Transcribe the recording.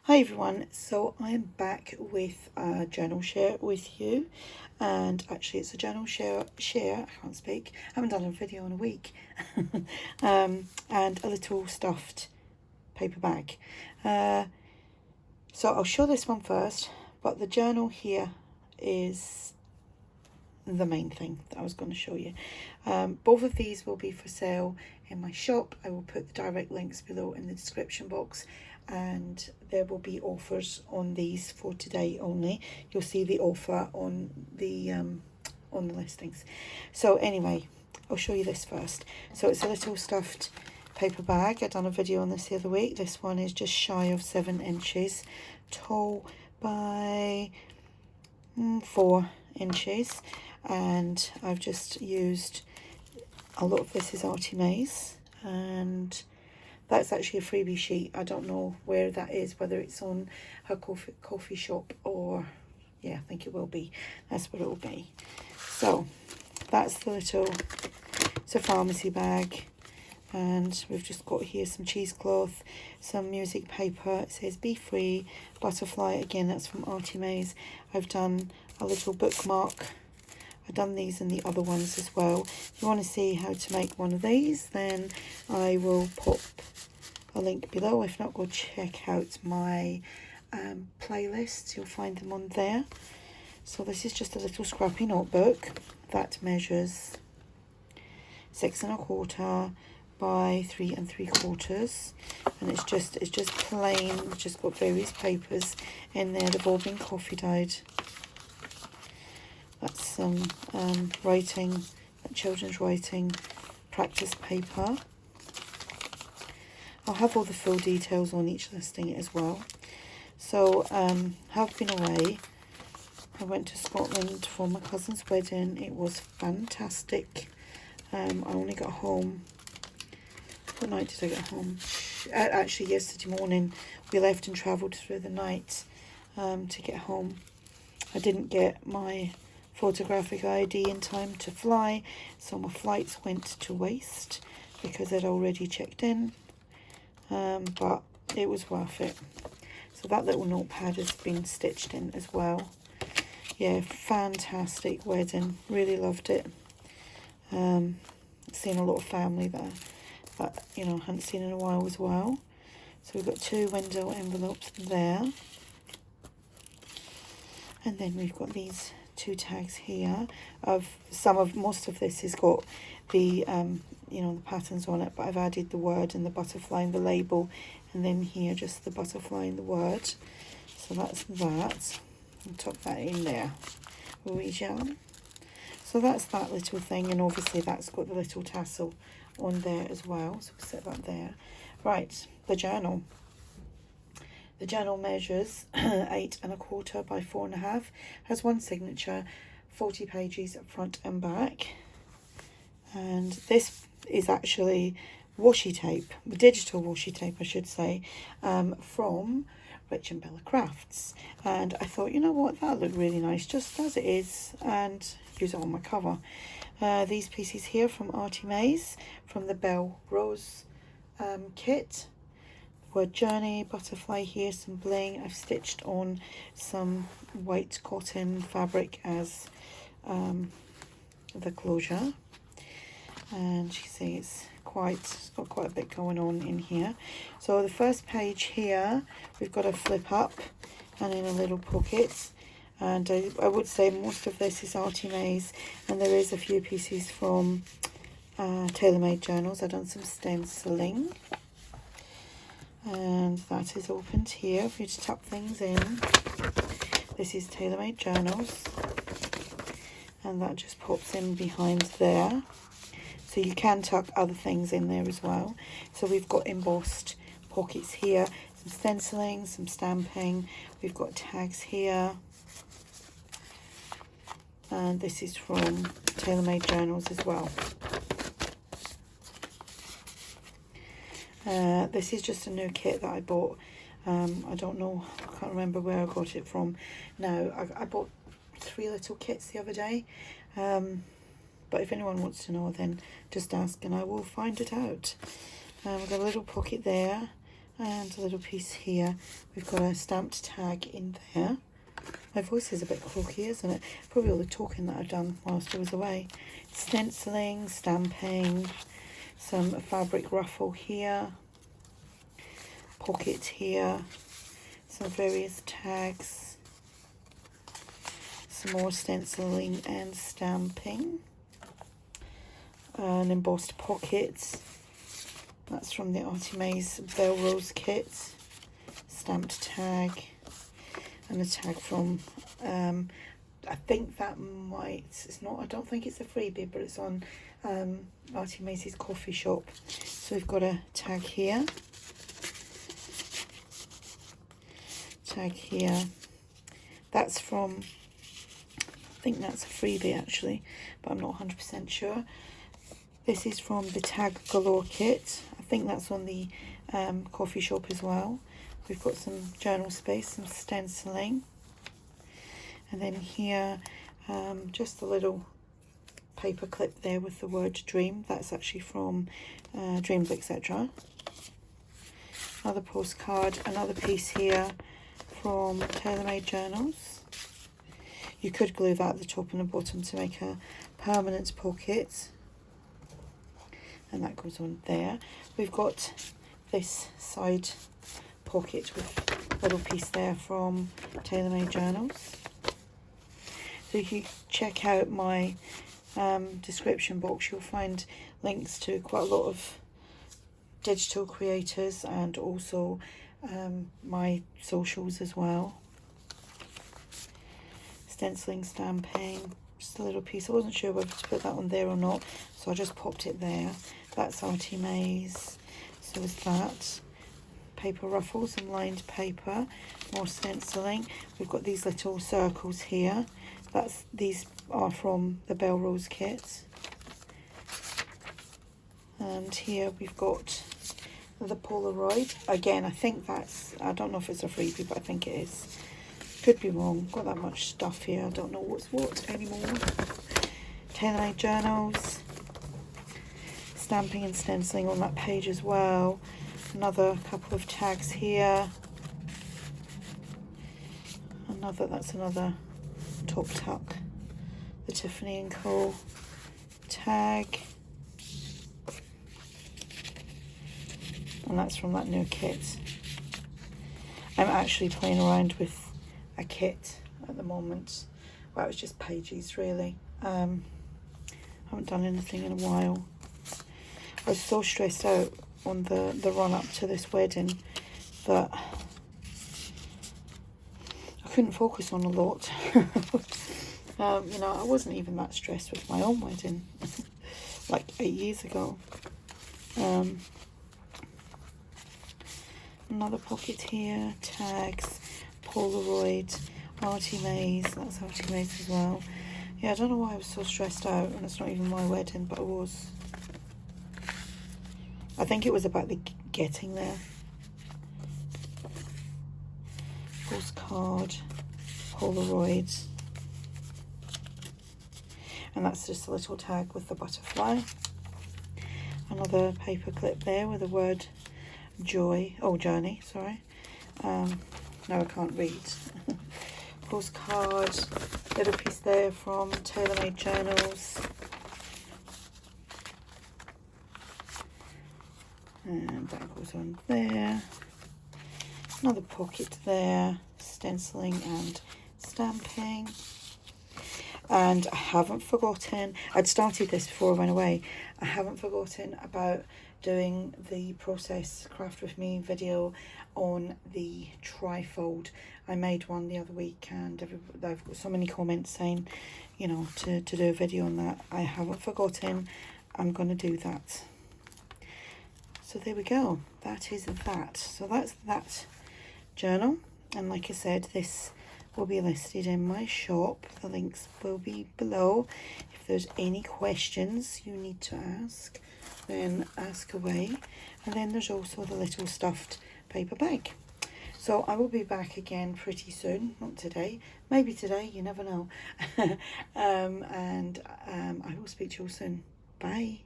Hi everyone, so I'm back with a journal share with you, and actually it's a journal share, I can't speak, I haven't done a video in a week, and a little stuffed paper bag. So I'll show this one first, but the journal here is the main thing that I was going to show you. Both of these will be for sale in my shop. I will put the direct links below in the description box, and there will be offers on these for today only. You'll see the offer on the listings. So anyway, I'll show you this first. So it's a little stuffed paper bag. I done a video on this the other week. This one is just shy of 7 inches tall by 4 inches, and I've just used a lot of this is ARTYmaze, and that's actually a freebie sheet. I don't know where that is, whether it's on her KoFi shop or, yeah, I think it will be. That's what it will be. So that's the little, it's a pharmacy bag, and we've just got here some cheesecloth, some music paper. It says be free, butterfly, again that's from ARTYmaze. I've done a little bookmark. I've done these in the other ones as well. If you want to see how to make one of these, then I will pop a link below. If not, go check out my playlists. You'll find them on there. So this is just a little scrappy notebook that measures 6 1/4 by 3 3/4, and it's just plain. It's just got various papers in there. They've all been coffee dyed. That's some writing, children's writing practice paper. I'll have all the full details on each listing as well. So have been away. I went to Scotland for my cousin's wedding. It was fantastic. I only got home, what night did I get home? Actually yesterday morning. We left and travelled through the night to get home. I didn't get my photographic ID in time to fly, so my flights went to waste because I'd already checked in, but it was worth it. So that little notepad has been stitched in as well. Yeah, fantastic wedding, really loved it. Seen a lot of family there that, you know, hadn't seen in a while as well. So we've got 2 window envelopes there, and then we've got these 2 tags here. Most of this has got the you know, the patterns on it, but I've added the word and the butterfly and the label, and then here just the butterfly and the word. So that's that. I'll tuck that in there. So that's that little thing, and obviously that's got the little tassel on there as well, so we'll set that there. Right, the journal. The journal measures 8 1/4 by 4 1/2, has 1 signature, 40 pages front and back, and this is actually washi tape, digital washi tape I should say, from Rich and Bella Crafts, and I thought, you know what, that looked really nice just as it is, and use it on my cover. These pieces here from ARTYmaze, from the Belle Rose kit. Word journey, butterfly here, some bling. I've stitched on some white cotton fabric as the closure, and you see it's got quite a bit going on in here. So the first page here, we've got a flip up and in a little pocket, and I would say most of this is ARTYmaze, and there is a few pieces from TaylorMadeJournals. I've done some stenciling, and that is opened here for you to tuck things in. This is TaylorMadeJournals, and that just pops in behind there, so you can tuck other things in there as well. So we've got embossed pockets here, some stenciling, some stamping. We've got tags here, and this is from TaylorMadeJournals as well. This is just a new kit that I bought. I don't know, I can't remember where I got it from now. I bought 3 little kits the other day, but if anyone wants to know, then just ask and I will find it out. We've got a little pocket there, And a little piece here. We've got a stamped tag in there. My voice is a bit croaky, isn't it? Probably all the talking that I've done whilst I was away. Stenciling, stamping, some fabric ruffle here, pocket here, some various tags, some more stenciling and stamping, an embossed pocket. That's from the ARTYmaze Bell Rose kit, stamped tag, and a tag from, I think that might, it's not, I don't think it's a freebie, but it's on ARTYmaze's KoFi Shop. So we've got a tag here, tag here. That's from, I think that's a freebie actually, but I'm not 100% sure. This is from the Tag Galore kit. I think that's on the KoFi Shop as well. We've got some journal space, some stenciling. And then here, just a little paper clip there with the word dream. That's actually from Dreams Etc. Another postcard, another piece here from TaylorMadeJournals. You could glue that at the top and the bottom to make a permanent pocket. And that goes on there. We've got this side pocket with a little piece there from TaylorMadeJournals. So if you check out my description box, you'll find links to quite a lot of digital creators and also my socials as well. Stenciling, stamping, just a little piece. I wasn't sure whether to put that on there or not, so I just popped it there. That's ARTYmaze, so is that. Paper ruffles and lined paper, more stenciling. We've got these little circles here. These are from the Bell Rose kit. And here we've got the Polaroid. Again, I think that's, I don't know if it's a freebie, but I think it is. Could be wrong. Got that much stuff here. I don't know what's what anymore. TaylorMadeJournals. Stamping and stenciling on that page as well. Another couple of tags here. That's another top tuck. The Tiffany & Co. tag. And that's from that new kit. I'm actually playing around with a kit at the moment. Well, it's just pages really. Haven't done anything in a while. I was so stressed out on the run up to this wedding that I couldn't focus on a lot. You know, I wasn't even that stressed with my own wedding like 8 years ago. Another pocket here, tags, Polaroid, ARTYmaze, that's ARTYmaze as well. Yeah, I don't know why I was so stressed out, and it's not even my wedding, but I was. I think it was about the getting there. Postcard, Polaroid, and that's just a little tag with the butterfly. Another paper clip there with the word journey, sorry. No, I can't read. Postcard, little piece there from TaylorMadeJournals. And that goes on there. Another pocket there, stenciling and stamping. And I haven't forgotten, I'd started this before I went away, I haven't forgotten about doing the process craft with me video on the trifold. I made one the other week and I've got so many comments saying, you know, to do a video on that. I haven't forgotten, I'm going to do that. So there we go, that is that. So that's that journal, and like I said, this will be listed in my shop. The links will be below. If there's any questions you need to ask, then ask away. And then there's also the little stuffed paper bag. So I will be back again pretty soon, not today, maybe today, you never know. I will speak to you all soon. Bye.